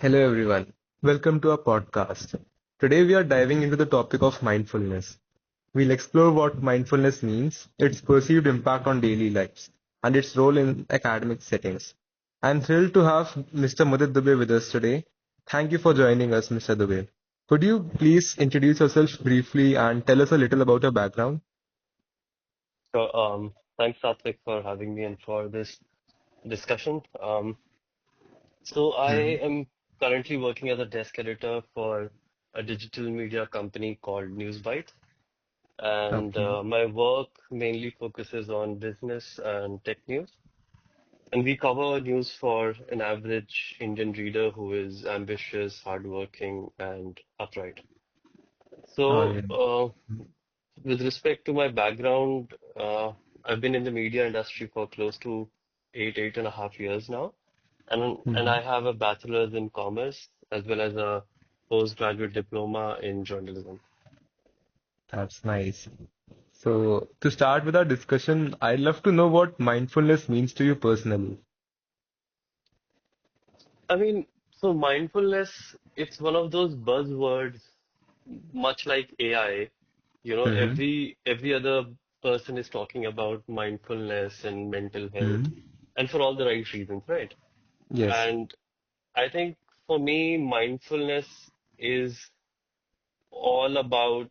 Hello everyone. Welcome to our podcast. Today we are diving into the topic of mindfulness. We'll explore what mindfulness means, its perceived impact on daily lives, and its role in academic settings. I'm thrilled to have Mr. Mudit Dubey with us today. Thank you for joining us, Mr. Dubey. Could you please introduce yourself briefly and tell us a little about your background? So, thanks, Satvik, for having me and for this discussion. So, I Mhm. am currently working as a desk editor for a digital media company called Newsbite, and Okay. my work mainly focuses on business and tech news. And we cover news for an average Indian reader who is ambitious, hardworking, and upright. All So, right. with respect to my background, I've been in the media industry for close to 8.5 years now, and Mhm. I have a bachelor's in commerce as well as a postgraduate diploma in journalism. That's nice. So, to start with our discussion, I'd love to know what mindfulness means to you personally. I mean, so mindfulness, it's one of those buzzwords, much like AI. You know, Mm-hmm. every other person is talking about mindfulness and mental health, Hmm. and for all the right reasons, right? Yes. And I think for me, mindfulness is all about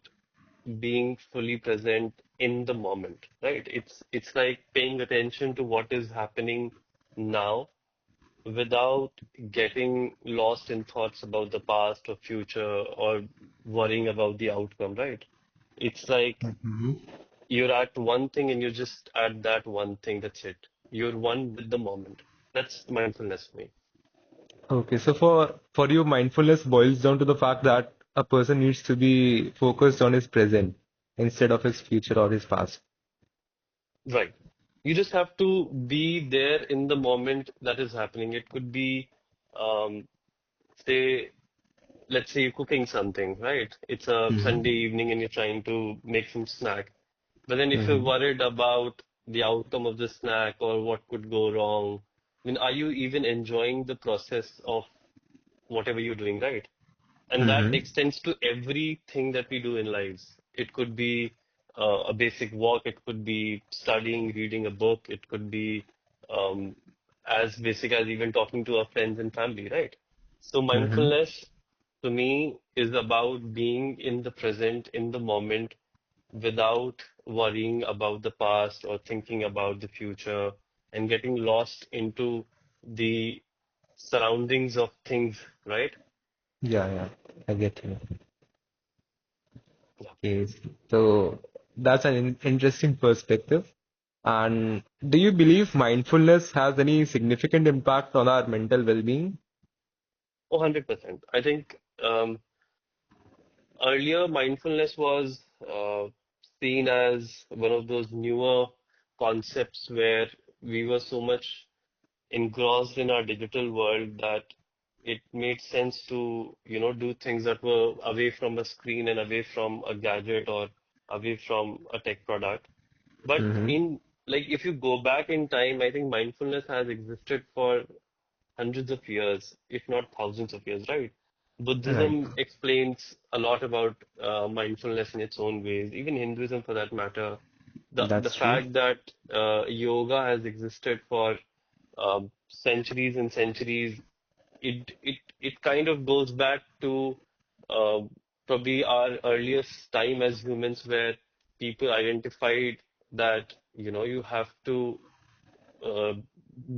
being fully present in the moment, right? It's like paying attention to what is happening now without getting lost in thoughts about the past or future or worrying about the outcome, right? It's like Hmm. you're at one thing and you're just at that one thing. That's it. You're one with the moment. That's mindfulness for me. Okay, so for you, mindfulness boils down to the fact that a person needs to be focused on his present instead of his future or his past. Right. You just have to be there in the moment that is happening. It could be, um, say, let's say you're cooking something, right? It's a Sunday Hmm. evening and you're trying to make some snack. But then if you're Hmm. worried about the outcome of the snack or what could go wrong, I mean, are you even enjoying the process of whatever you're doing, right? And that Hmm. extends to everything that we do in lives. It could be a basic walk, it could be studying, reading a book, it could be um, as basic as even talking to our friends and family, right? So Hmm. mindfulness to me is about being in the present, in the moment, without worrying about the past or thinking about the future and getting lost into the surroundings of things, right? Yeah, yeah, I get you. Yeah. Okay, so that's an interesting perspective. And do you believe mindfulness has any significant impact on our mental well-being? Oh, 100%. I think earlier mindfulness was seen as one of those newer concepts where we were so much engrossed in our digital world that it made sense to, do things that were away from a screen and away from a gadget or away from a tech product. But Hmm. if you go back in time, I think mindfulness has existed for hundreds of years, if not thousands of years, right? Right. Buddhism explains a lot about mindfulness in its own ways, even Hinduism for that matter. The That's true. fact that yoga has existed for centuries and centuries, it kind of goes back to uh, probably our earliest time as humans where people identified that, you have to uh,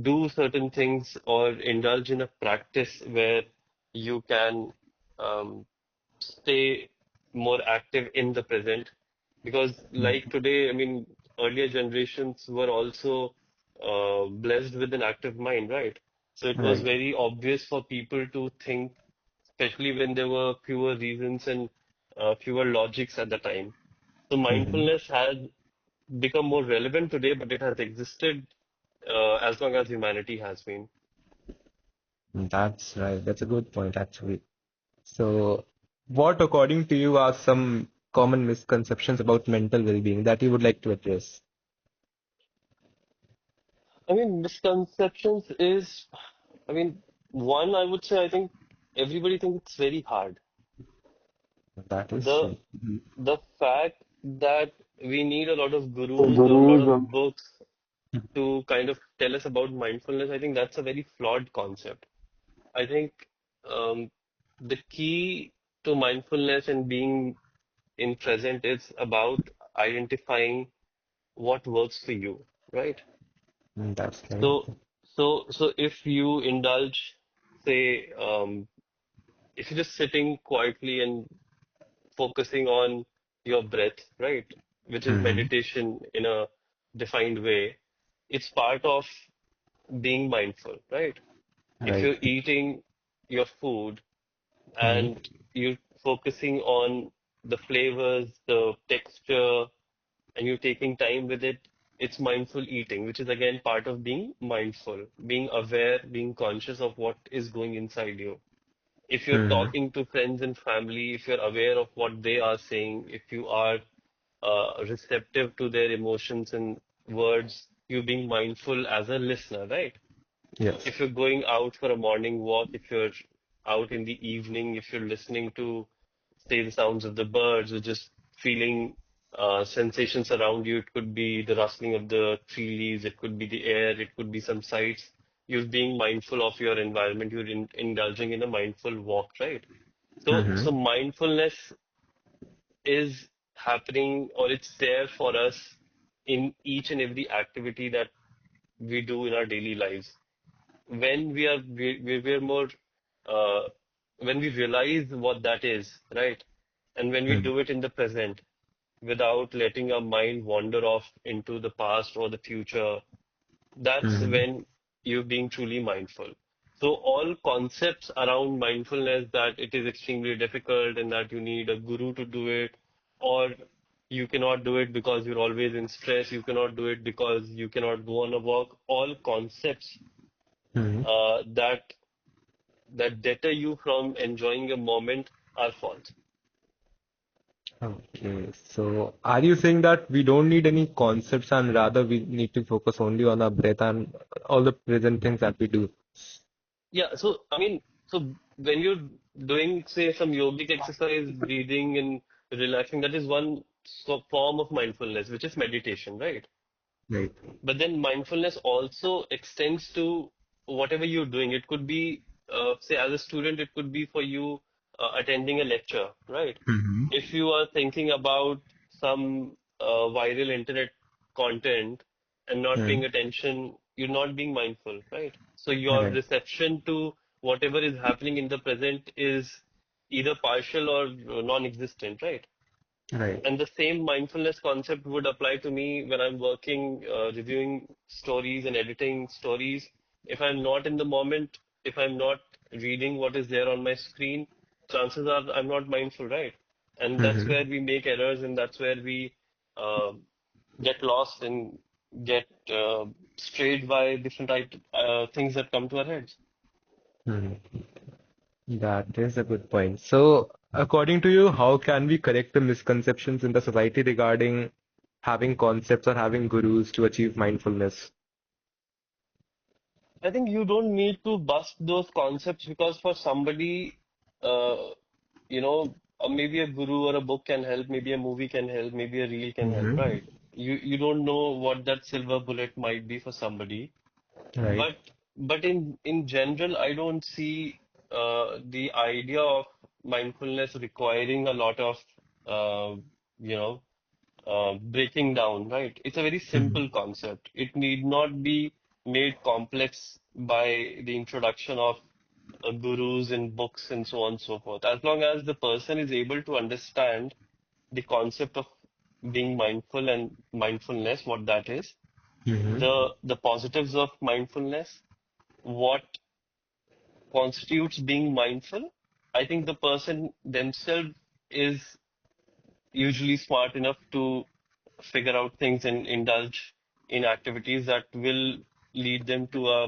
do certain things or indulge in a practice where you can um, stay more active in the present. Because, like today, I mean, earlier generations were also blessed with an active mind, right? So it was Right. very obvious for people to think, especially when there were fewer reasons and fewer logics at the time. So Hmm. mindfulness has become more relevant today, but it has existed as long as humanity has been. That's right. That's a good point, actually. So, what, according to you, are some common misconceptions about mental well-being that you would like to address? I mean, misconceptions is, I mean, one, I would say, I think everybody thinks it's very hard. That is The true. Mhm. the fact that we need a lot of The gurus or a lot gurus of books to kind of tell us about mindfulness, I think that's a very flawed concept. I think um, the key to mindfulness and being in present is about identifying what works for you, right? That's right. So, so if you indulge, say, if you're just sitting quietly and focusing on your breath, right, which is Hmm. meditation in a defined way, it's part of being mindful, right? If Right. you're eating your food Hmm. and you're focusing on the flavors, the texture, and you're taking time with it, it's mindful eating, which is again part of being mindful, being aware, being conscious of what is going inside you. If you're Hmm. talking to friends and family, if you're aware of what they are saying, if you are receptive to their emotions and words, you being mindful as a listener, right? Yes. If you're going out for a morning walk, if you're out in the evening, if you're listening to, say, the sounds of the birds or just feeling sensations around you, it could be the rustling of the tree leaves, it could be the air, it could be some sights. You're being mindful of your environment, you're indulging in a mindful walk, right? So Hmm. mindfulness is happening or it's there for us in each and every activity that we do in our daily lives when we're more uh, when we realize what that is, right? And when we Hmm. do it in the present without letting our mind wander off into the past or the future, that's Hmm. when you're being truly mindful. So all concepts around mindfulness that it is extremely difficult and that you need a guru to do it, or you cannot do it because you're always in stress, you cannot do it because you cannot go on a walk, all concepts Hmm. that deter you from enjoying a moment are false. Okay. So are you saying that we don't need any concepts and rather we need to focus only on our breath and all the present things that we do? Yeah, so I mean, so when you're doing, say, some yogic exercise, breathing and relaxing, that is one form of mindfulness, which is meditation, right? Right. But then mindfulness also extends to whatever you're doing. It could be, say, as a student, it could be for you attending a lecture, right? Hmm. If you are thinking about some viral internet content and not Hmm. paying attention, you're not being mindful, right? So your Right. reception to whatever is happening in the present is either partial or non-existent, right? Right. And the same mindfulness concept would apply to me when I'm working, reviewing stories and editing stories. If I'm not in the moment, if I'm not reading what is there on my screen, chances are I'm not mindful, right? And that's Hmm. where we make errors, and that's where we uh, get lost and get strayed by different things that come to our heads. Hmm. That is a good point. So, according to you, how can we correct the misconceptions in the society regarding having concepts or having gurus to achieve mindfulness? I think you don't need to bust those concepts because for somebody, uh, maybe a guru or a book can help, maybe a movie can help, maybe a reel can help, Hmm. right? You don't know what that silver bullet might be for somebody, Right. but in general, I don't see the idea of mindfulness requiring a lot of you know breaking down, right? It's a very Hmm. simple concept. It need not be made complex by the introduction of gurus and books and so on and so forth. As long as the person is able to understand the concept of being mindful and mindfulness, what that is, Hmm. the positives of mindfulness, what constitutes being mindful, I think the person themselves is usually smart enough to figure out things and indulge in activities that will lead them to a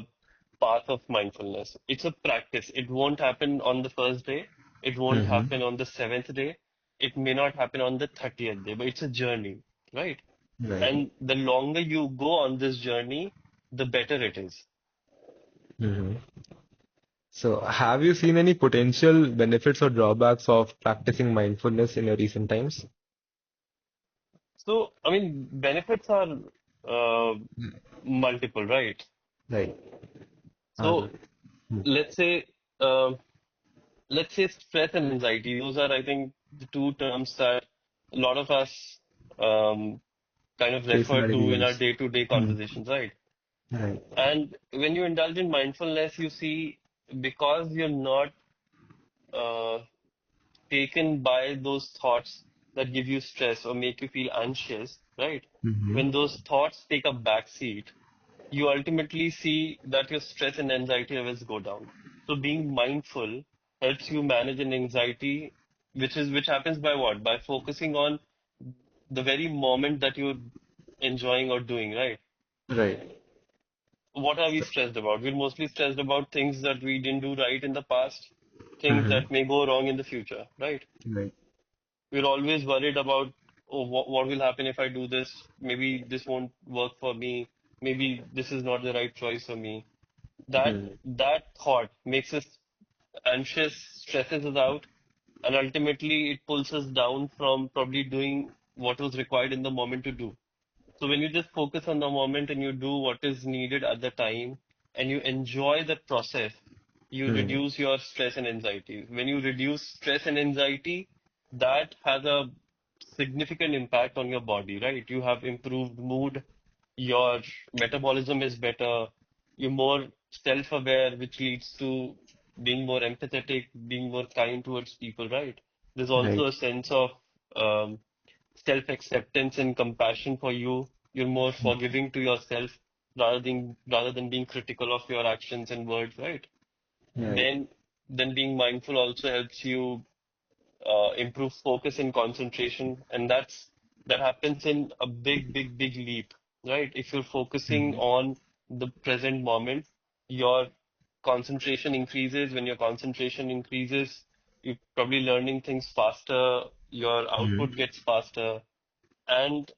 path of mindfulness. It's a practice. It won't happen on the first day. It won't Hmm. happen on the seventh day. It may not happen on the 30th day, but it's a journey, right? Right. And the longer you go on this journey, the better it is. Hmm. So, have you seen any potential benefits or drawbacks of practicing mindfulness in your recent times? So, I mean, benefits are uh, multiple, right? Right. So, Hmm. let's say, uh, let's say stress and anxiety. Those are, I think, the two terms that a lot of us um, kind of refer Occasionally we to in our use. day-to-day Hmm. conversations, right? Right. And when you indulge in mindfulness, you see, because you're not uh, taken by those thoughts that give you stress or make you feel anxious, right? Hmm. When those thoughts take a back seat, you ultimately see that your stress and anxiety levels go down. So being mindful helps you manage an anxiety, which happens by what? By focusing on the very moment that you're enjoying or doing, right? Right. What are we stressed about? We're mostly stressed about things that we didn't do right in the past, things Hmm. that may go wrong in the future, right? Right. We're always worried about, oh, what will happen if I do this? Maybe this won't work for me. Maybe this is not the right choice for me. Hmm. That thought makes us anxious, stresses us out, and ultimately it pulls us down from probably doing what was required in the moment to do. So when you just focus on the moment and you do what is needed at the time and you enjoy the process, you Hmm. reduce your stress and anxiety. When you reduce stress and anxiety, that has a significant impact on your body, right? You have improved mood, your metabolism is better, you're more self-aware, which leads to being more empathetic, being more kind towards people, right? There's also Right. a sense of um, self-acceptance and compassion for you. You're more forgiving to yourself rather than being critical of your actions and words, right? Right. Then then being mindful also helps you improve focus and concentration, and that happens in a big leap, right? If you're focusing Hmm. on the present moment, your concentration increases. When your concentration increases, you're probably learning things faster, your Hmm. output gets faster, and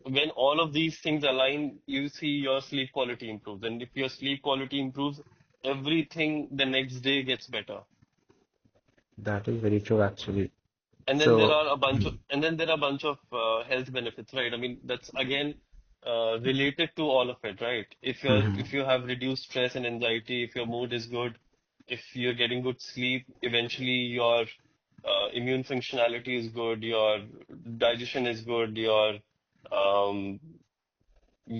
when all of these things align, you see your sleep quality improves. And if your sleep quality improves, everything the next day gets better. That is very true, actually. And then there So, are a bunch of hmm. health benefits, right? I mean, that's again related to all of it, right? Hmm. If you have reduced stress and anxiety, if your mood is good, if you're getting good sleep, eventually your immune functionality is good, your digestion is good, your um,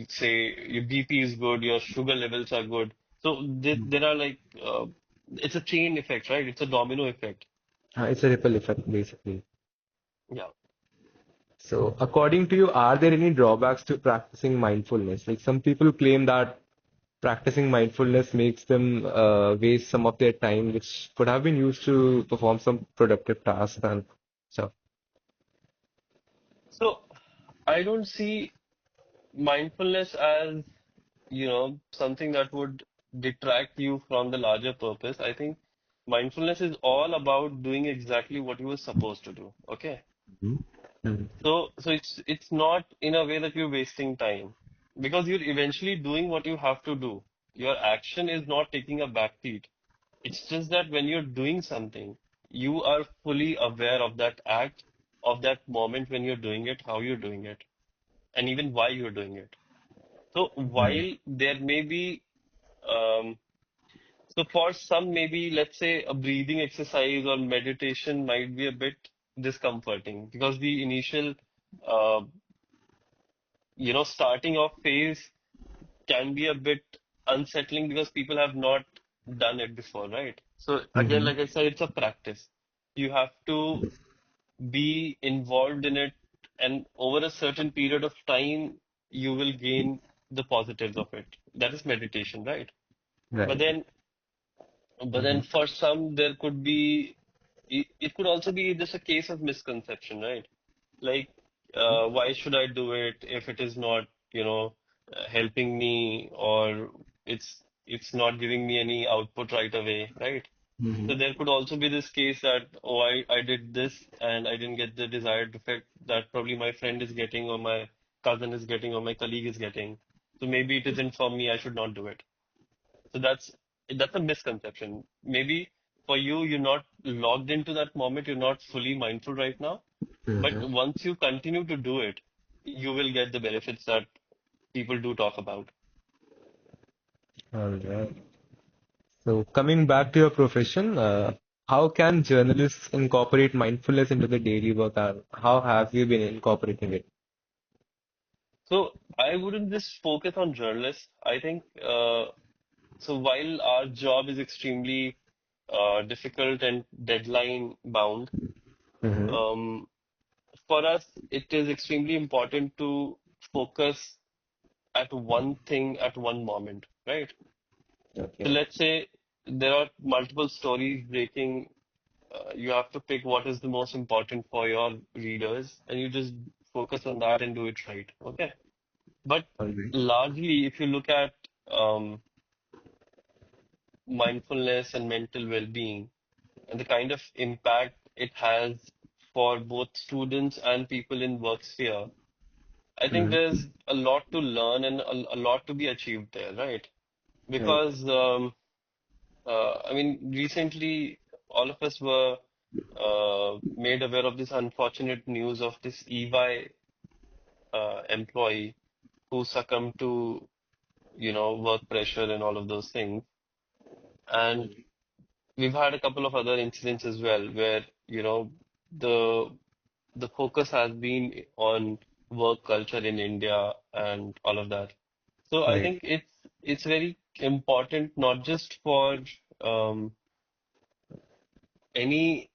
say your BP is good, your sugar levels are good. So there are like it's a chain effect, right? It's a domino effect. It's a ripple effect, basically. Yeah. So, according to you, are there any drawbacks to practicing mindfulness? Like some people claim that practicing mindfulness makes them waste some of their time, which could have been used to perform some productive tasks and stuff. So I don't see mindfulness as, something that would detract you from the larger purpose. I think mindfulness is all about doing exactly what you were supposed to do. Okay. Mhm. Mhm. So it's not in a way that you're wasting time because you're eventually doing what you have to do. Your action is not taking a backseat. It's just that when you're doing something, you are fully aware of that act, of that moment when you're doing it, how you're doing it, and even why you're doing it. So Mhm. while there may be, um, so for some, maybe let's say a breathing exercise or meditation might be a bit discomforting because the initial, uh, starting off phase can be a bit unsettling because people have not done it before, right? So again, Mhm. like I said, it's a practice. You have to be involved in it, and over a certain period of time, you will gain the positives of it. That is meditation, right? But Right. then, but then Mhm. for some, there could be, it could also be just a case of misconception, right? Like, why should I do it if it is not, helping me or it's not giving me any output right away, right? So Mhm. there could also be this case that, oh, I did this and I didn't get the desired effect that probably my friend is getting or my cousin is getting or my colleague is getting. So maybe it isn't for me, I should not do it. So that's that's a misconception. Maybe for you, you're not logged into that moment, you're not fully mindful right now. But Mm-hmm. once you continue to do it, you will get the benefits that people do talk about. All right. So coming back to your profession, how can journalists incorporate mindfulness into the daily work, and how have you been incorporating it? So I wouldn't just focus on journalists. I think so. While our job is extremely difficult and deadline bound, Mm-hmm. um, for us it is extremely important to focus at one thing at one moment, right? So Okay. let's say there are multiple stories breaking. You have to pick what is the most important for your readers, and you just focus on that and do it right. Okay. But All right. largely, if you look at um, mindfulness and mental well-being and the kind of impact it has for both students and people in work sphere, I think Mm-hmm. there's a lot to learn and a lot to be achieved there, right? Right. Because I mean, recently all of us were made aware of this unfortunate news of this EY employee who succumbed to, work pressure and all of those things. And we've had a couple of other incidents as well where, the the focus has been on work culture in India and all of that. So I Right. think it's very important not just for um, anybody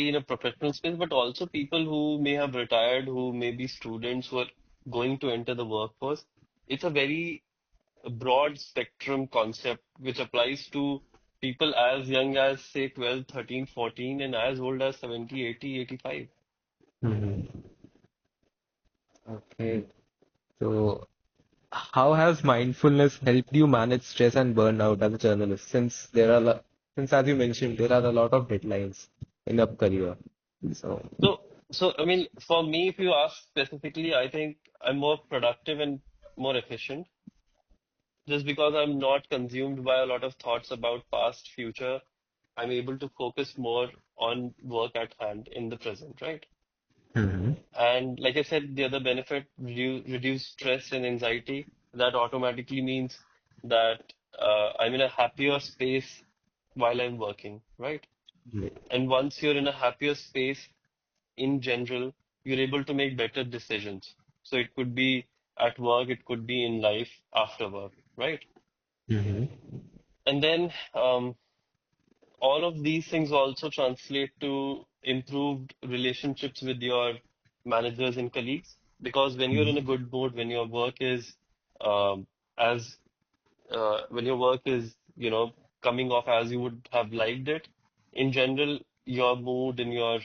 in a professional space, but also people who may have retired, who may be students who are going to enter the workforce. It's a very broad spectrum concept which applies to people as young as say 12, 13, 14, and as old as 70, 80, 85. Mm-hmm. Okay. So how has mindfulness helped you manage stress and burnout as a journalist? Since as you mentioned, there are a lot of deadlines in your career. So, So I mean, for me, if you ask specifically, I think I'm more productive and more efficient just because I'm not consumed by a lot of thoughts about past, future. I'm able to focus more on work at hand in the present, right? hmm And like I said, the other benefit, reduce stress and anxiety. That automatically means that I'm in a happier space while I'm working, right? And once you're in a happier space in general, you're able to make better decisions. So it could be at work, it could be in life after work, right? hmm And then all of these things also translate to improved relationships with your managers and colleagues. Because when you're in a good mood, when your work is as when your work is, coming off as you would have liked it, in general, your mood and your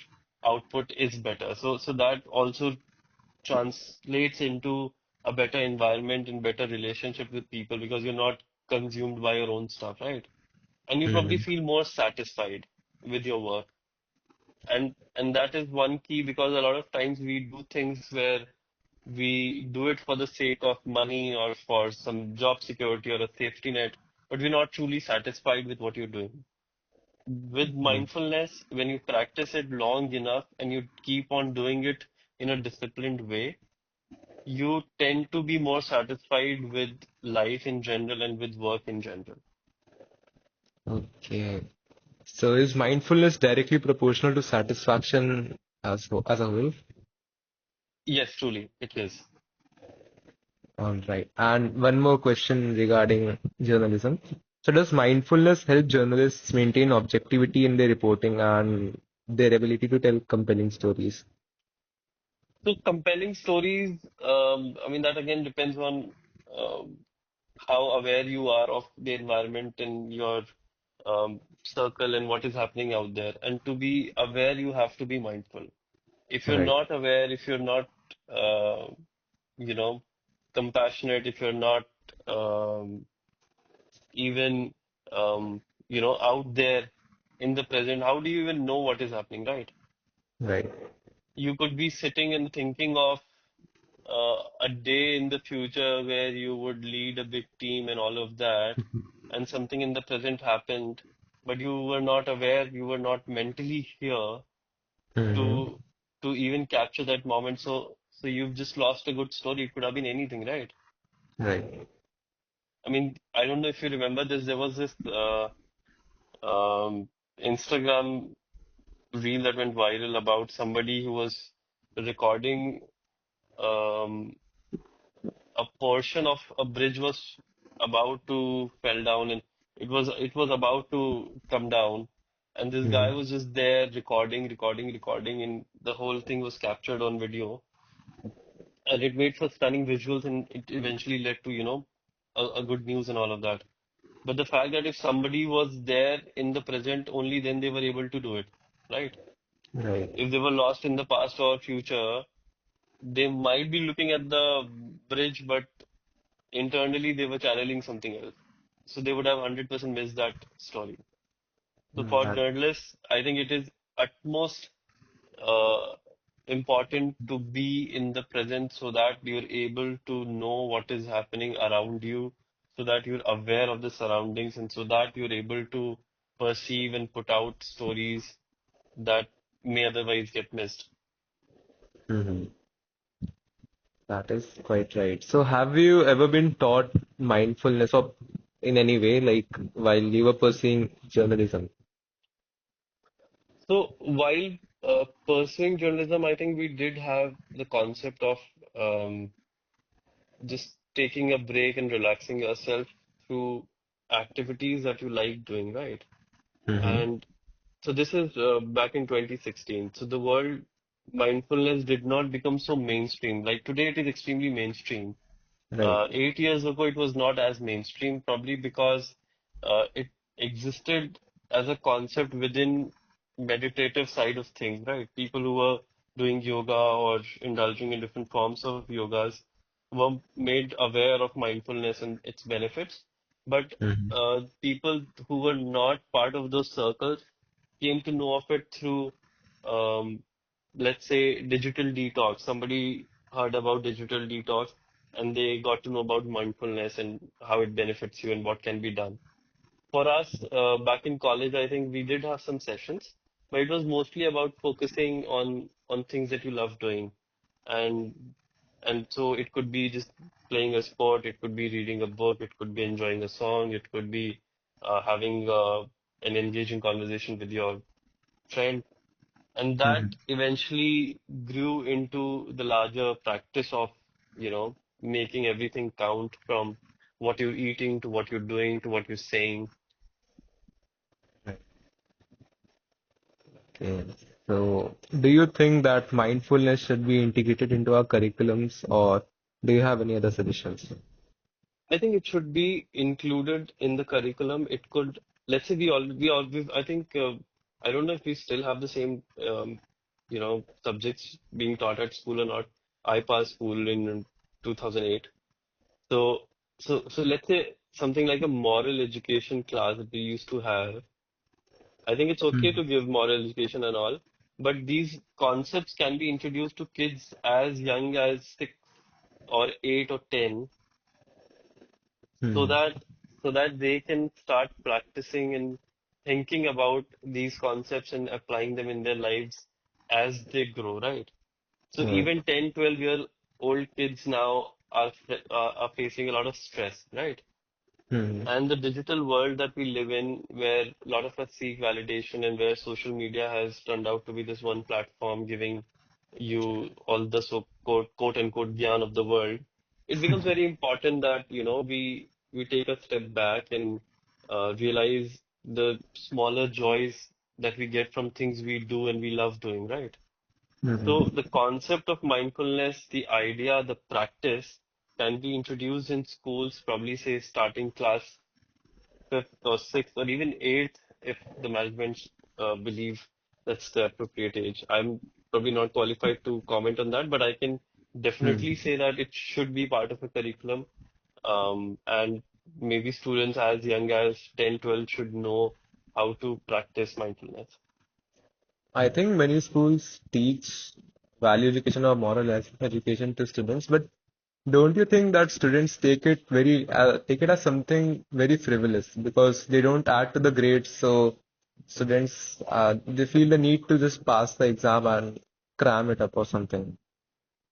output is better. So that also translates into a better environment and better relationship with people because you're not consumed by your own stuff, right? And you probably hmm feel more satisfied with your work. And that is one key because a lot of times we do things where we do it for the sake of money or for some job security or a safety net, but we're not truly satisfied with what you're doing. With mindfulness, when you practice it long enough and you keep on doing it in a disciplined way, you tend to be more satisfied with life in general and with work in general. Okay. So is mindfulness directly proportional to satisfaction as a whole? Yes, truly, it is. All right. And one more question regarding journalism. So does mindfulness help journalists maintain objectivity in their reporting and their ability to tell compelling stories? So compelling stories, I mean, that again depends on um, how aware you are of the environment and your circle and what is happening out there. And to be aware, you have to be mindful. If you're Right. not aware, if you're not, uh, you know, compassionate, if you're not um, even, out there in the present, how do you even know what is happening, right? Right. You could be sitting and thinking of a day in the future where you would lead a big team and all of that. and something in the present happened, but you were not aware, you were not mentally here Mm-hmm. to even capture that moment. So you've just lost a good story. It could have been anything, right? Right. I mean, I don't know if you remember this. There was this Instagram reel that went viral about somebody who was recording um, a portion of a bridge was about to fell down, and it was about to come down, and this guy Mm-hmm. was just there recording, and the whole thing was captured on video, and it made for stunning visuals, and it eventually led to, a good news and all of that. But the fact that if somebody was there in the present, only then they were able to do it, right? Right. If they were lost in the past or future, they might be looking at the bridge, but internally they were channeling something else. So they would have 100% missed that story. So for That. journalists, I think it is utmost uh, important to be in the present so that you're able to know what is happening around you, so that you're aware of the surroundings, and so that you're able to perceive and put out stories that may otherwise get missed. Mm-hmm. That is quite right. So, have you ever been taught mindfulness or in any way, like while you were pursuing journalism? So while pursuing journalism, I think we did have the concept of um, just taking a break and relaxing yourself through activities that you like doing, right? Mm-hmm. And so this is back in 2016. So the world mindfulness did not become so mainstream. Like today, it is extremely mainstream. Right. 8 years ago, it was not as mainstream, probably because it existed as a concept within meditative side of things, right? People who were doing yoga or indulging in different forms of yogas were made aware of mindfulness and its benefits. But Mm-hmm. people who were not part of those circles came to know of it through, um, let's say, digital detox. Somebody heard about digital detox and they got to know about mindfulness and how it benefits you and what can be done. For us, back in college, I think we did have some sessions, but it was mostly about focusing on things that you love doing, and so it could be just playing a sport, it could be reading a book, it could be enjoying a song, it could be having an engaging conversation with your friend, and that Mm-hmm. eventually grew into the larger practice of, making everything count from what you're eating to what you're doing to what you're saying. Right. Okay. So, do you think that mindfulness should be integrated into our curriculums, or do you have any other suggestions? I think it should be included in the curriculum. It could, let's say I think, I don't know if we still have the same, subjects being taught at school or not. I passed school in 2008. So, so let's say something like a moral education class that we used to have. I think it's okay Mm-hmm. to give moral education and all, but these concepts can be introduced to kids as young as 6 or 8 or 10, so Mm-hmm. that they can start practicing and thinking about these concepts and applying them in their lives as they grow, right? So Right. even 10, 12-year old kids now are facing a lot of stress, right? Mm-hmm. And the digital world that we live in, where a lot of us seek validation and where social media has turned out to be this one platform giving you all the so quote unquote gyan of the world, it becomes very important that, we take a step back and realize the smaller joys that we get from things we do and we love doing, right? So Mm-hmm. the concept of mindfulness, the idea, the practice can be introduced in schools, probably say starting class fifth or sixth or even eighth if the management believe that's the appropriate age. I'm probably not qualified to comment on that, but I can definitely Mm-hmm. say that it should be part of a curriculum. And maybe students as young as 10, 12 should know how to practice mindfulness. I think many schools teach value education or moral education to students, but Don't you think that students take it as something very frivolous because they don't add to the grades, so students they feel the need to just pass the exam and cram it up or something.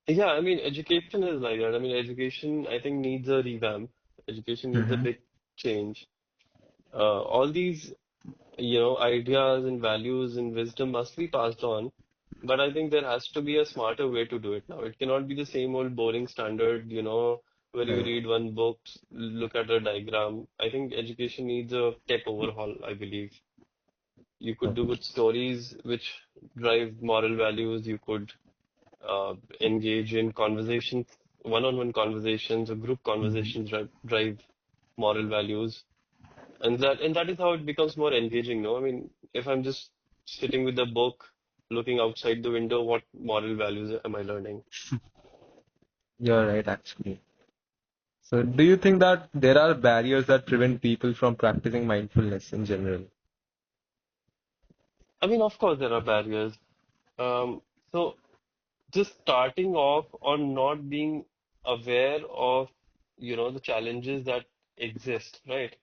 Yeah, I mean, education is like that. I mean, education, I think, needs a revamp. Education needs a Mm-hmm. big change. All these, ideas and values and wisdom must be passed on. But I think there has to be a smarter way to do it now. It cannot be the same old boring standard, where you Right. read one book, look at a diagram. I think education needs a tech overhaul, I believe. You could do with stories which drive moral values. You could engage in conversations, one-on-one conversations or group Mm-hmm. conversations drive moral values. And that is how it becomes more engaging, no? I mean, if I'm just sitting with a book, looking outside the window, what moral values am I learning? You're right, actually. So, do you think that there are barriers that prevent people from practicing mindfulness in general? I mean, of course, there are barriers. Um, so just starting off on not being aware of, the challenges that exist, right?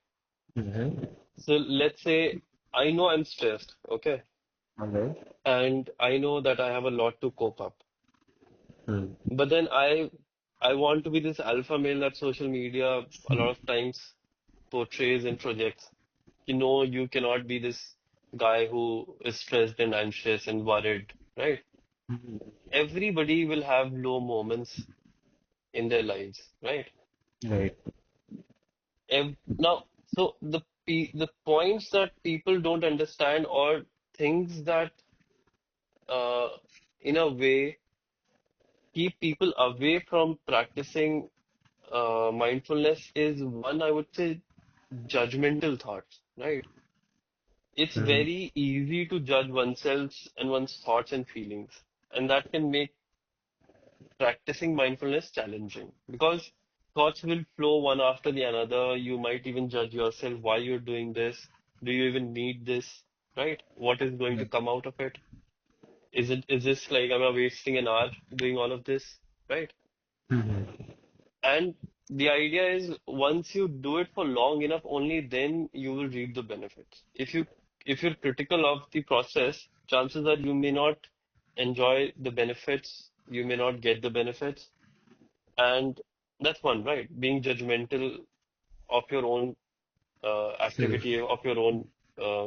Mm-hmm. So let's say I know I'm stressed, okay? All right. And I know that I have a lot to cope up. Mm. But then I want to be this alpha male that social media a lot of times portrays and projects. You cannot be this guy who is stressed and anxious and worried, right? Everybody will have low moments in their lives, right? Right. Now, so the points that people don't understand or things that uh, in a way keep people away from practicing mindfulness is one, I would say, judgmental thoughts, right? It's Mm-hmm. very easy to judge oneself and one's thoughts and feelings, and that can make practicing mindfulness challenging because thoughts will flow one after the another. You might even judge yourself why you're doing this. Do you even need this, right? What is going to Right. come out of it? Is this like am I wasting an hour doing all of this, right? Mm-hmm. And the idea is once you do it for long enough, only then you will reap the benefits. If you're critical of the process, chances are you may not enjoy the benefits, you may not get the benefits, and that's one, right? Being judgmental of your own Self. activity, of your own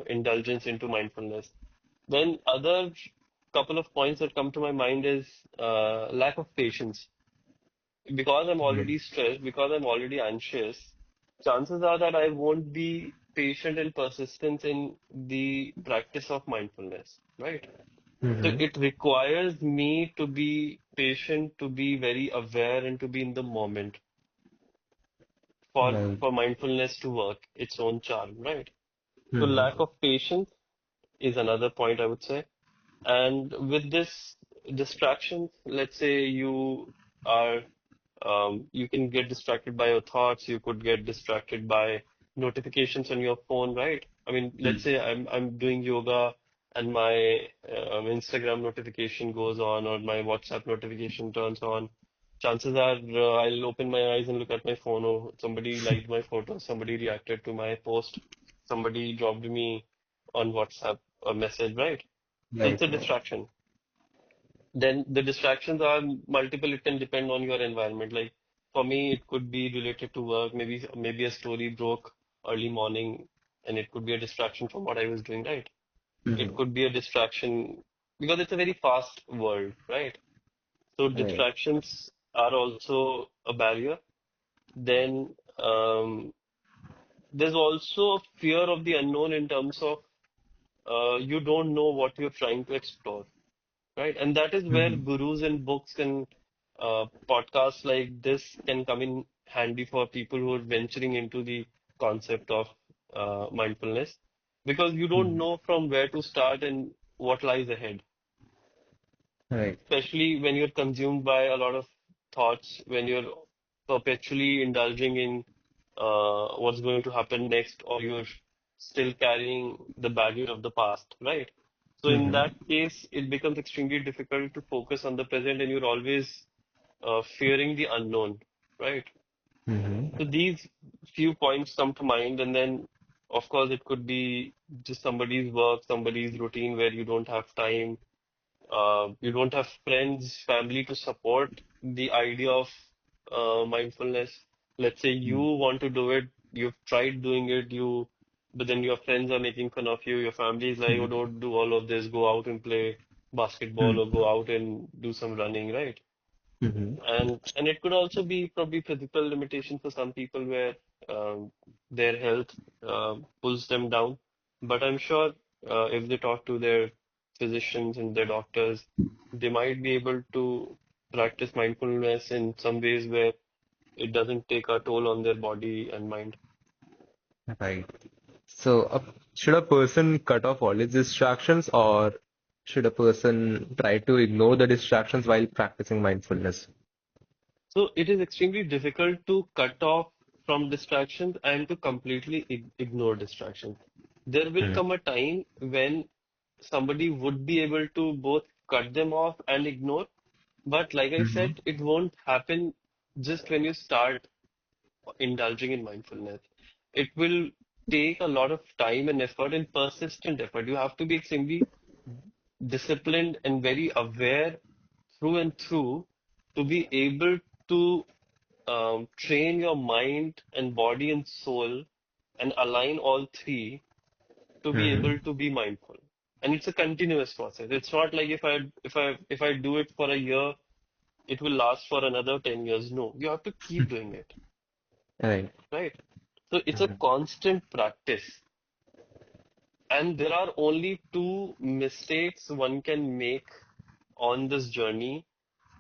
indulgence into mindfulness. Then other couple of points that come to my mind is lack of patience because I'm Right. already stressed, because I'm already anxious, chances are that I won't be patient and persistent in the practice of mindfulness, right? So Mm-hmm. it requires me to be patient, to be very aware, and to be in the moment for, Right. for mindfulness to work its own charm, right? So lack Mm-hmm. of patience is another point I would say. And with this distractions, let's say are you can get distracted by your thoughts, you could get distracted by notifications on your phone, right? I mean, let's say I'm doing yoga and my Instagram notification goes on or my WhatsApp notification turns on. Chances are I'll open my eyes and look at my phone. Oh, somebody liked my photo, somebody reacted to my post, somebody dropped me on WhatsApp a message, right? So it's Right. a distraction. Then the distractions are multiple. It can depend on your environment. Like for me, it could be related to work. Maybe a story broke early morning, and it could be a distraction from what I was doing, right? It Mm-hmm. could be a distraction because it's a very fast world, right? So Right. distractions are also a barrier. Then there's also a fear of the unknown in terms of you don't know what you're trying to explore. Right. And that is where Mm-hmm. gurus and books and podcasts like this can come in handy for people who are venturing into the concept of mindfulness because you don't Mm-hmm. know from where to start and what lies ahead, Right. especially when you're consumed by a lot of thoughts, when you're perpetually indulging in what's going to happen next, or you're still carrying the baggage of the past, right? So in Mm-hmm. that case, it becomes extremely difficult to focus on the present, and you're always fearing the unknown. right? Mm-hmm. So these few points come to mind, and then of course it could be just somebody's work, somebody's routine where you don't have time, you don't have friends, family to support the idea of mindfulness. Let's say you want to do it, you've tried doing it, but then your friends are making fun of you. Your family is like, oh, don't do all of this. Go out and play basketball or go out and do some running, right? Mm-hmm. And it could also be probably physical limitation for some people where their health pulls them down. But I'm sure if they talk to their physicians and their doctors, they might be able to practice mindfulness in some ways where it doesn't take a toll on their body and mind. Right. So, should a person cut off all his distractions, or should a person try to ignore the distractions while practicing mindfulness? So it is extremely difficult to cut off from distractions and to completely ignore distractions. There will Mm-hmm. come a time when somebody would be able to both cut them off and ignore. But like I Mm-hmm. said, it won't happen just when you start indulging in mindfulness. It will take a lot of time and effort and persistent effort. You have to be extremely disciplined and very aware through and through to be able to train your mind and body and soul and align all three to be Mm-hmm. able to be mindful. And it's a continuous process. It's not like if I do it for a year, it will last for another 10 years. No, you have to keep doing it, Right. right? So it's a Mm-hmm. constant practice. And there are only two mistakes one can make on this journey.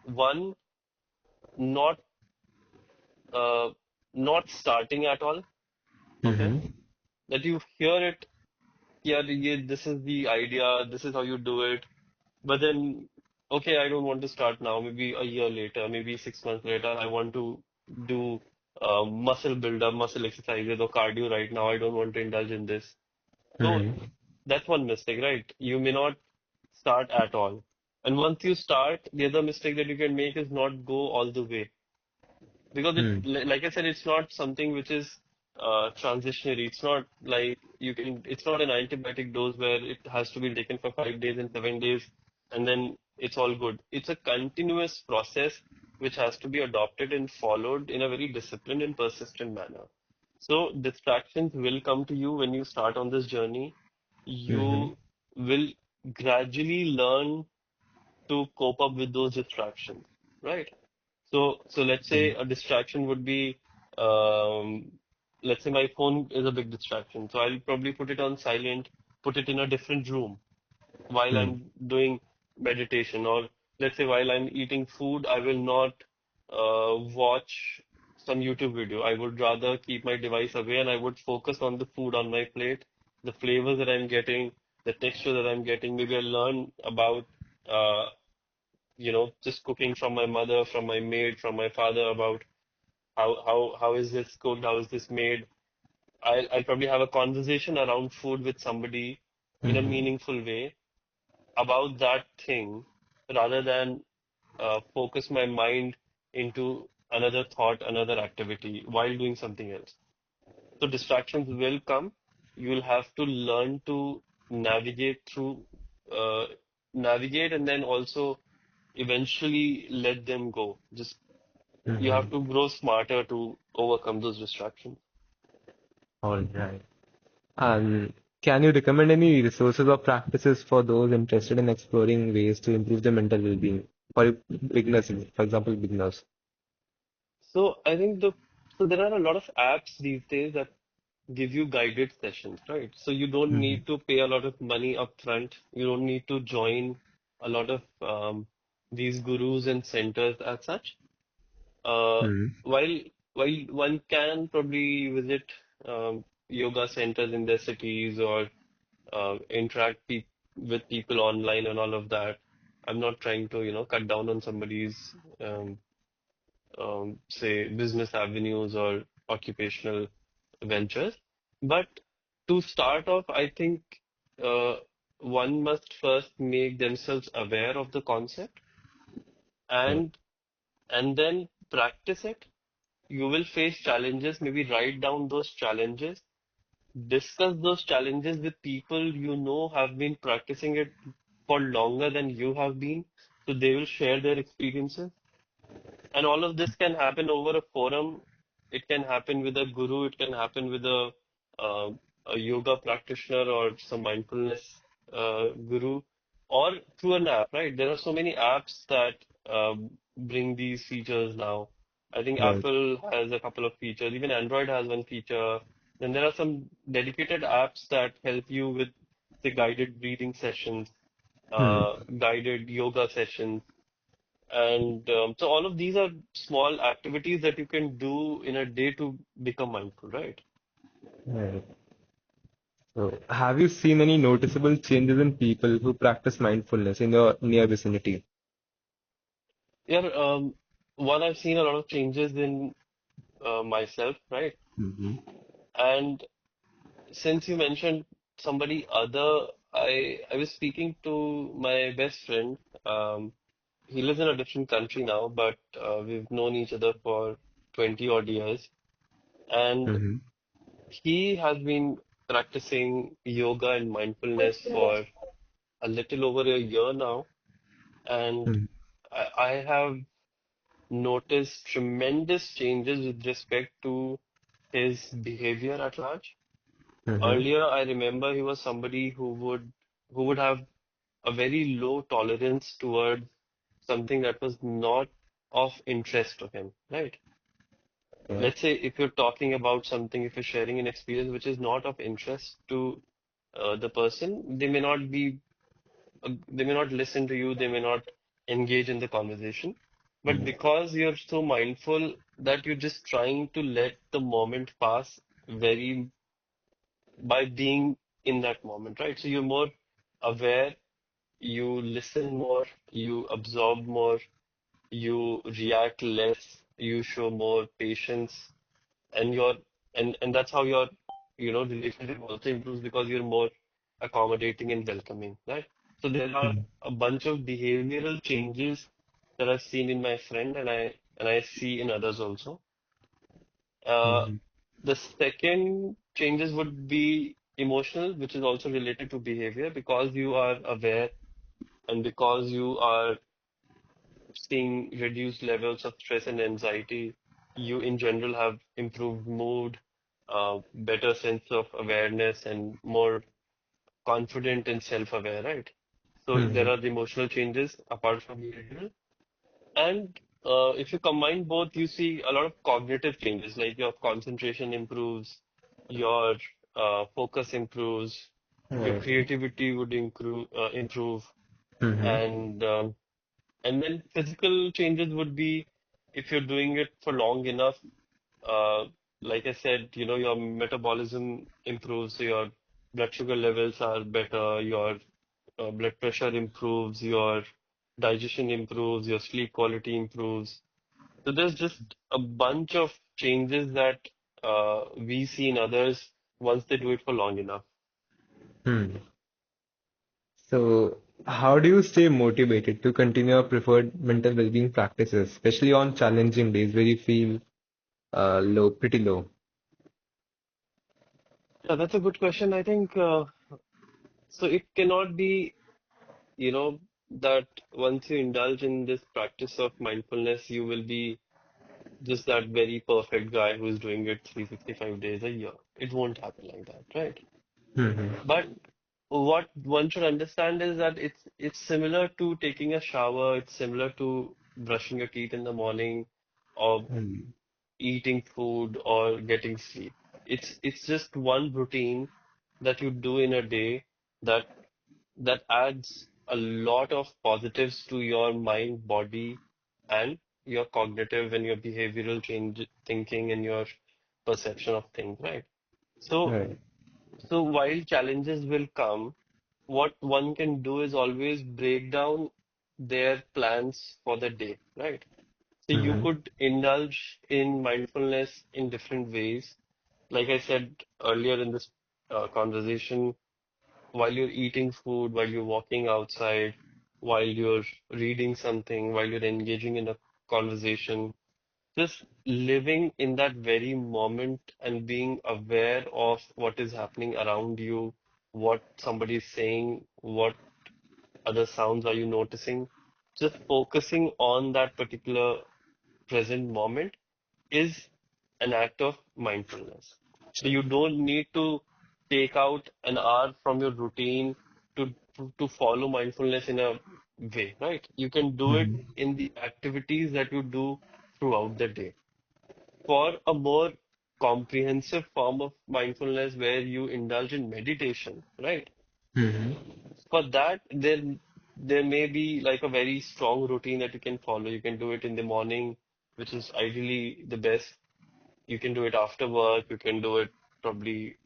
One, not uh, not starting at all. Okay, Mm-hmm. that you hear it, yeah, this is the idea, this is how you do it. But then, okay, I don't want to start now. Maybe a year later, maybe 6 months later, I want to do muscle build-up, muscle exercises or cardio right now. I don't want to indulge in this. So Mm-hmm. that's one mistake, right? You may not start at all. And once you start, the other mistake that you can make is not go all the way. Because like I said, it's not something which is transitionary. It's not like it's not an antibiotic dose where it has to be taken for 5 days and 7 days and then it's all good. It's a continuous process which has to be adopted and followed in a very disciplined and persistent manner. So distractions will come to you when you start on this journey. Mm-hmm. You will gradually learn to cope up with those distractions, right? So let's say a distraction would be, um, let's say my phone is a big distraction. So I'll probably put it on silent, put it in a different room while Mm-hmm. I'm doing meditation, or let's say while I'm eating food, I will not watch some YouTube video. I would rather keep my device away and I would focus on the food on my plate, the flavors that I'm getting, the texture that I'm getting. Maybe I learn about uh, just cooking from my mother, from my maid, from my father about how is this cooked, how is this made. I'll probably have a conversation around food with somebody in a Mm-hmm. meaningful way about that thing rather than focus my mind into another thought, another activity while doing something else. So distractions will come. You will have to learn to navigate through, uh, navigate and then also eventually let them go. Just you have Mm-hmm. to grow smarter to overcome those distractions. All right. And can you recommend any resources or practices for those interested in exploring ways to improve their mental well-being for beginners, for example, beginners? So I think so there are a lot of apps these days that give you guided sessions, right? So you don't Mm-hmm. need to pay a lot of money upfront. You don't need to join a lot of these gurus and centers as such. Uh, Mm-hmm. while while one can probably visit yoga centers in their cities or interact with people online and all of that. I'm not trying to, cut down on somebody's, say, business avenues or occupational ventures. But to start off, I think uh, one must first make themselves aware of the concept Yeah. and and then practice it. you will face challenges. Maybe write down those challenges, discuss those challenges with people you know have been practicing it for longer than you have been, so they will share their experiences. And all of this can happen over a forum. It can happen with a guru. It can happen with uh, a yoga practitioner or some mindfulness guru, or through an app, right? There are so many apps that bring these features now. I think Right. Apple has a couple of features. Even Android has one feature. Then there are some dedicated apps that help you with the guided breathing sessions, Hmm. guided yoga sessions. And so all of these are small activities that you can do in a day to become mindful, right? Right. So, have you seen any noticeable changes in people who practice mindfulness in your near vicinity? Yeah, one, I've seen a lot of changes in myself, right? Mm-hmm. And since you mentioned somebody other, I was speaking to my best friend. He lives in a different country now, but we've known each other for 20 odd years. And Mm-hmm. he has been practicing yoga and mindfulness for a little over a year now, and I have noticed tremendous changes with respect to his behavior at large. Mm-hmm. Earlier, I remember he was somebody who would have a very low tolerance towards something that was not of interest to him, right? Yeah. Let's say if you're talking about something, if you're sharing an experience which is not of interest to the person, they may not listen to you, they may not engage in the conversation. But Mm-hmm. because you're so mindful that you're just trying to let the moment pass very by being in that moment, right? So you're more aware, you listen more, you absorb more, you react less, you show more patience, and and that's how your relationship also improves because you're more accommodating and welcoming, right? So there are a bunch of behavioral changes that I've seen in my friend, and I see in others also. uh, Mm-hmm. the second changes would be emotional, which is also related to behavior, because you are aware and because you are seeing reduced levels of stress and anxiety, you in general have improved mood, better sense of awareness, and more confident and self-aware, right? So there Mm-hmm. are the emotional changes apart from behavioral. And if you combine both, you see a lot of cognitive changes, like your concentration improves, your focus improves, your Right. creativity would improve, Mm-hmm. and and then physical changes would be if you're doing it for long enough. Uh, like I said, your metabolism improves, so your blood sugar levels are better, your blood pressure improves, your digestion improves, your sleep quality improves. So there's just a bunch of changes that we see in others once they do it for long enough. Hmm. So, how do you stay motivated to continue your preferred mental well-being practices, especially on challenging days where you feel low, pretty low? Yeah, that's a good question. I think so. It cannot be, that once you indulge in this practice of mindfulness, you will be just that very perfect guy who's doing it 365 days a year. It won't happen like that, right? Mm-hmm. But what one should understand is that it's similar to taking a shower, it's similar to brushing your teeth in the morning, or eating food, or getting sleep. It's just one routine that you do in a day that that adds a lot of positives to your mind, body, and your cognitive and your behavioral change thinking and your perception of things, right? So Right. so while challenges will come, what one can do is always break down their plans for the day, right? So you Mm-hmm. could indulge in mindfulness in different ways. Like I said earlier in this conversation, while you're eating food, while you're walking outside, while you're reading something, while you're engaging in a conversation. just living in that very moment and being aware of what is happening around you, what somebody is saying, what other sounds are you noticing, just focusing on that particular present moment is an act of mindfulness. So you don't need to take out an hour from your routine to follow mindfulness in a way, right? You can do it Mhm. in the activities that you do throughout the day. For a more comprehensive form of mindfulness where you indulge in meditation, right? Mhm. For that, there may be like a very strong routine that you can follow. You can do it in the morning, which is ideally the best. You can do it after work. You can do it probably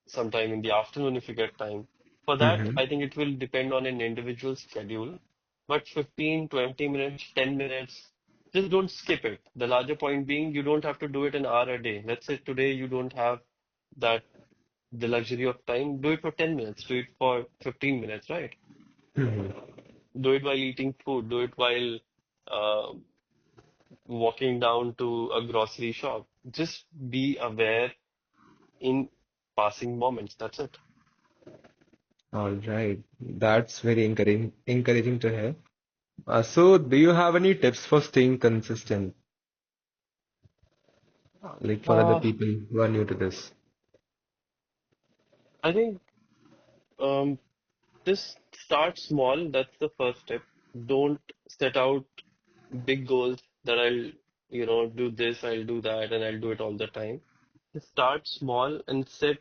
sometime in the afternoon if you get time. For that, Mhm. I think it will depend on an individual schedule. But 15, 20 minutes, 10 minutes, just don't skip it. The larger point being, you don't have to do it an hour a day. Let's say today you don't have that the luxury of time. Do it for 10 minutes. Do it for 15 minutes, right? Mhm. Do it while eating food. Do it while uh, walking down to a grocery shop. Just be aware in passing moments. That's it. All right. That's very encouraging to hear. So, do you have any tips for staying consistent, like for other Uh, people who are new to this? I think um, just start small. That's the first step. Don't set out big goals that do this, I'll do that, and I'll do it all the time. Just start small and set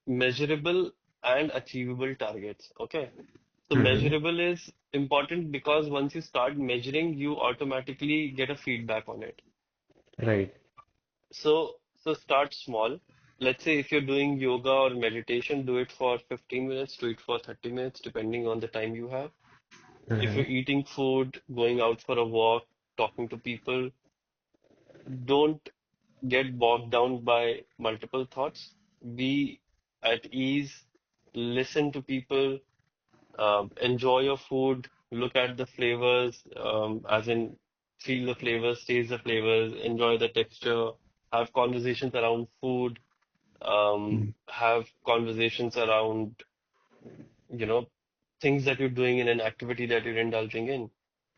measurable and achievable targets. Okay. So Mhm. measurable is important because once you start measuring, you automatically get a feedback on it. Right. So start small. Let's say if you're doing yoga or meditation, do it for 15 minutes, do it for 30 minutes, depending on the time you have. If you're Mhm. eating food, going out for a walk, talking to people, don't get bogged down by multiple thoughts. Be at ease, listen to people, enjoy your food, look at the flavors, as in feel the flavors, taste the flavors, enjoy the texture, have conversations around food, Mhm. have conversations around, you know, things that you're doing in an activity that you're indulging in.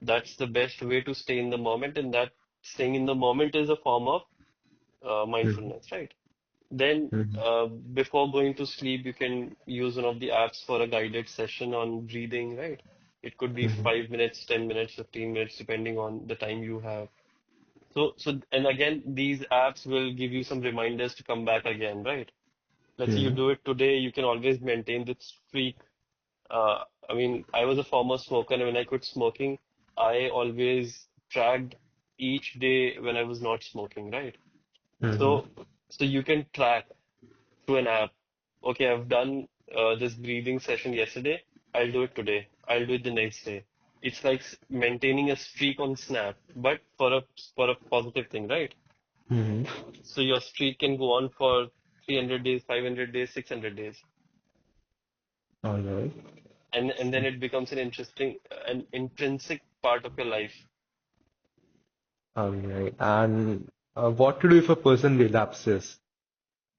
That's the best way to stay in the moment, and that staying in the moment is a form of Mhm. mindfulness, right? Then, Mhm. before going to sleep, you can use one of the apps for a guided session on breathing, right? It could be Mhm. 5 minutes, 10 minutes, 15 minutes, depending on the time you have. And again, these apps will give you some reminders to come back again, right? Let's say you Mhm. do it today, you can always maintain this streak. I mean, I was a former smoker, and when I quit smoking, I always tracked each day when I was not smoking, right? Mhm. So, so you can track through an app. Okay, I've done this breathing session yesterday. I'll do it today. I'll do it the next day. It's like maintaining a streak on Snap, but for a positive thing, right? Mhm. So your streak can go on for 300 days, 500 days, 600 days, All right. and then it becomes an intrinsic part of your life. All right. And what to do if a person relapses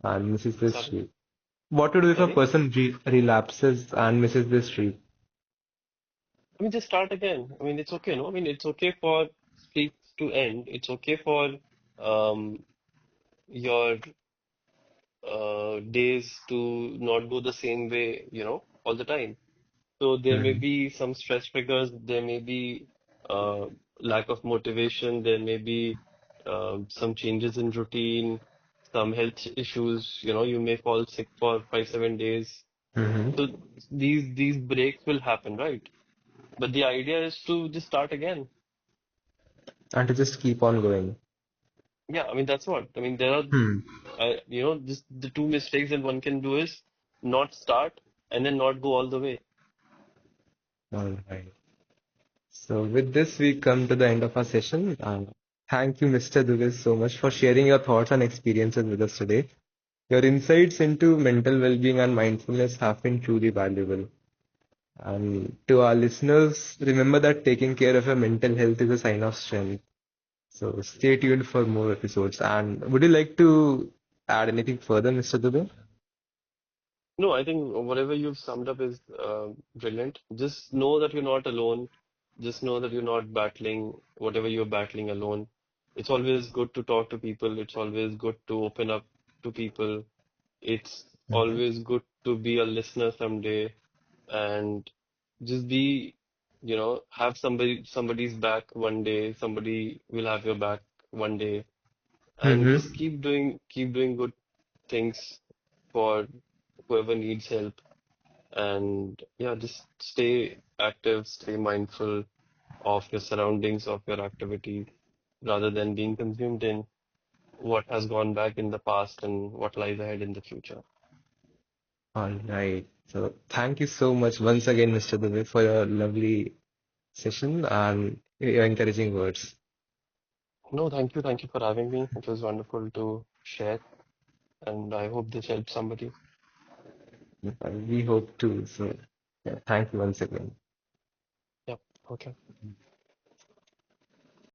and misses this Sorry, streak? What to do if a sorry. person relapses and misses this streak? I mean, just start again. I mean, it's okay, no? I mean, it's okay for streaks to end. It's okay for um, your days to not go the same way, all the time. So there may Mhm. be some stress triggers, there may be uh, lack of motivation, there may be some changes in routine, some health issues, you may fall sick for 5, 7 days. So Mhm. these breaks will happen, right? But the idea is to just start again. And to just keep on going. Yeah, I mean that's what. I mean there are Hmm. just the two mistakes that one can do is not start and then not go all the way. All right. So with this, we come to the end of our session. Thank you, Mr. Dugas, so much for sharing your thoughts and experiences with us today. Your insights into mental well-being and mindfulness have been truly valuable. And to our listeners, remember that taking care of your mental health is a sign of strength. So stay tuned for more episodes. And would you like to add anything further, Mr. Dubey? No, I think whatever you've summed up is brilliant. Just know that you're not alone. Just know that you're not battling whatever you're battling alone. It's always good to talk to people. It's always good to open up to people. It's Mhm. always good to be a listener someday and just be, have somebody's back one day. Somebody will have your back one day, and just Mm-hmm. keep doing good things for whoever needs help. And yeah, just stay active, stay mindful of your surroundings, of your activities, rather than being consumed in what has gone back in the past and what lies ahead in the future. All right. So thank you so much once again, Mr. Dubey, for your lovely session and your encouraging words. No, thank you. Thank you for having me. It was wonderful to share, and I hope this helps somebody. We hope to. So yeah, thank you once again. Yep. Okay.